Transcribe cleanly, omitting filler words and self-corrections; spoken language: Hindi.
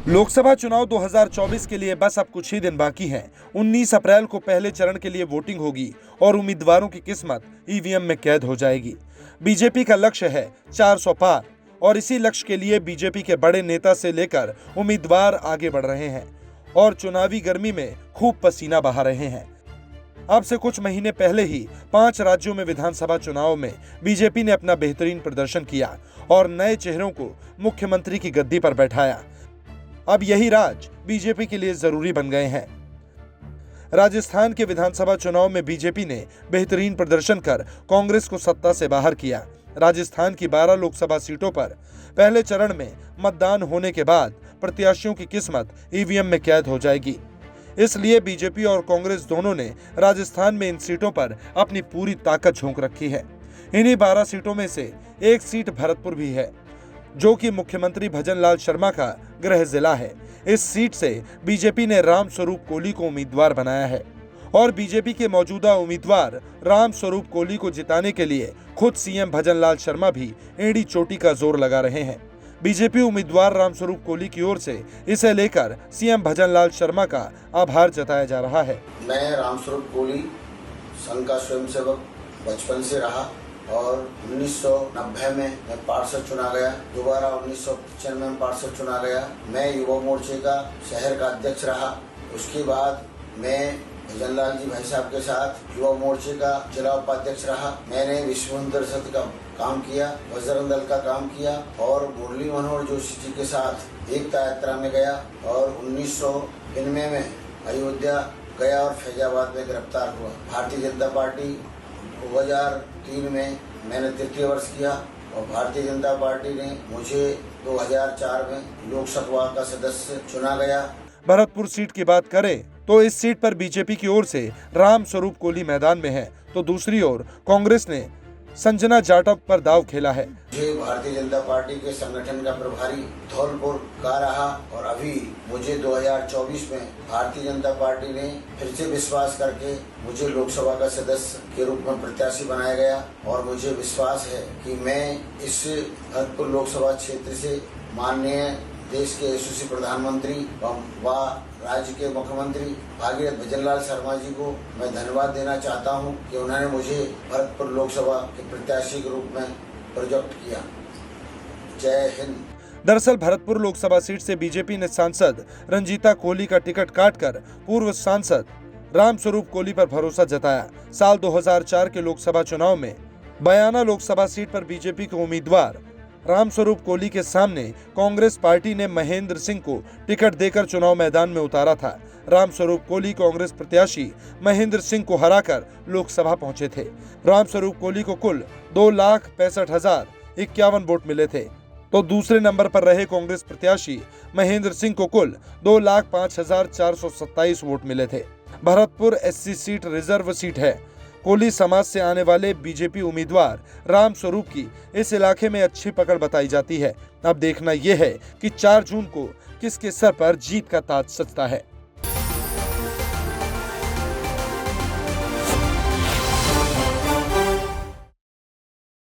लोकसभा चुनाव 2024 के लिए बस अब कुछ ही दिन बाकी हैं। 19 अप्रैल को पहले चरण के लिए वोटिंग होगी और उम्मीदवारों की किस्मत ईवीएम में कैद हो जाएगी। बीजेपी का लक्ष्य है 400 पार और इसी लक्ष्य के लिए बीजेपी के बड़े नेता से लेकर उम्मीदवार आगे बढ़ रहे हैं और चुनावी गर्मी में खूब पसीना बहा रहे हैं। अब से कुछ महीने पहले ही 5 राज्यों में विधानसभा चुनाव में बीजेपी ने अपना बेहतरीन प्रदर्शन किया और नए चेहरों को मुख्यमंत्री की गद्दी पर बैठाया। अब यही राज्य बीजेपी के लिए जरूरी बन गए हैं। राजस्थान के विधानसभा चुनाव में बीजेपी ने बेहतरीन प्रदर्शन कर कांग्रेस को सत्ता से बाहर किया। राजस्थान की 12 लोकसभा सीटों पर पहले चरण में मतदान होने के बाद प्रत्याशियों की किस्मत ईवीएम में कैद हो जाएगी। इसलिए बीजेपी और कांग्रेस दोनों ने राजस्थान में इन सीटों पर अपनी पूरी ताकत झोंक रखी है। इन्हीं 12 सीटों में से एक सीट भरतपुर भी है, जो कि मुख्यमंत्री भजनलाल शर्मा का गृह जिला है। इस सीट से बीजेपी ने राम स्वरूप कोली को उम्मीदवार बनाया है और बीजेपी के मौजूदा उम्मीदवार राम स्वरूप कोली को जिताने के लिए खुद सीएम भजनलाल शर्मा भी एड़ी चोटी का जोर लगा रहे हैं। बीजेपी उम्मीदवार राम स्वरूप कोली की ओर से इसे लेकर सीएम भजनलाल शर्मा का आभार जताया जा रहा है। मैं राम स्वरूप कोली संघ का स्वयंसेवक बचपन से रहा और 1990 में मैं पार्षद चुना गया, दोबारा 1995 में पार्षद चुना गया। मैं युवा मोर्चे का शहर का अध्यक्ष रहा। उसके बाद मैं भजनलाल जी भाई साहब के साथ युवा मोर्चे का जिला उपाध्यक्ष रहा। मैंने विश्व हिंदू परिषद का काम किया, बजरंग दल का काम किया और मुरली मनोहर जोशी जी के साथ एकता यात्रा में गया और 1999 में अयोध्या गया और फैजाबाद में गिरफ्तार हुआ। भारतीय जनता पार्टी 2003 में मैंने तृतीय वर्ष किया और भारतीय जनता पार्टी ने मुझे 2004 में लोकसभा का सदस्य चुना गया। भरतपुर सीट की बात करें तो इस सीट पर बीजेपी की ओर से राम स्वरूप कोली मैदान में है, तो दूसरी ओर कांग्रेस ने संजना जाटव पर दाव खेला है। मुझे भारतीय जनता पार्टी के संगठन का प्रभारी धौलपुर का रहा और अभी मुझे 2024 में भारतीय जनता पार्टी ने फिर से विश्वास करके मुझे लोकसभा का सदस्य के रूप में प्रत्याशी बनाया गया और मुझे विश्वास है कि मैं इस भरतपुर लोकसभा क्षेत्र से माननीय देश के यशस्वी प्रधानमंत्री व राज्य के मुख्यमंत्री भागीरथ भजनलाल शर्मा जी को मैं धन्यवाद देना चाहता हूं कि उन्होंने मुझे भरतपुर लोकसभा के प्रत्याशी के रूप में प्रोजेक्ट किया। जय हिंद। दरअसल भरतपुर लोकसभा सीट से बीजेपी ने सांसद रंजीता कोली का टिकट काटकर पूर्व सांसद राम स्वरूप कोली पर भरोसा जताया। साल 2004 के लोकसभा चुनाव में बयाना लोकसभा सीट पर बीजेपी के उम्मीदवार राम स्वरूप कोली के सामने कांग्रेस पार्टी ने महेंद्र सिंह को टिकट देकर चुनाव मैदान में उतारा था। राम स्वरूप कोली कांग्रेस प्रत्याशी महेंद्र सिंह को हराकर लोकसभा पहुंचे थे। राम स्वरूप कोली को कुल 2,65,051 वोट मिले थे, तो दूसरे नंबर पर रहे कांग्रेस प्रत्याशी महेंद्र सिंह को कुल 2,05,427 वोट मिले थे। Bharatpur SC seat reserve seat है। कोली समाज से आने वाले बीजेपी उम्मीदवार राम स्वरूप की इस इलाके में अच्छी पकड़ बताई जाती है। अब देखना यह है कि 4 जून को किसके सर पर जीत का ताज सजता है।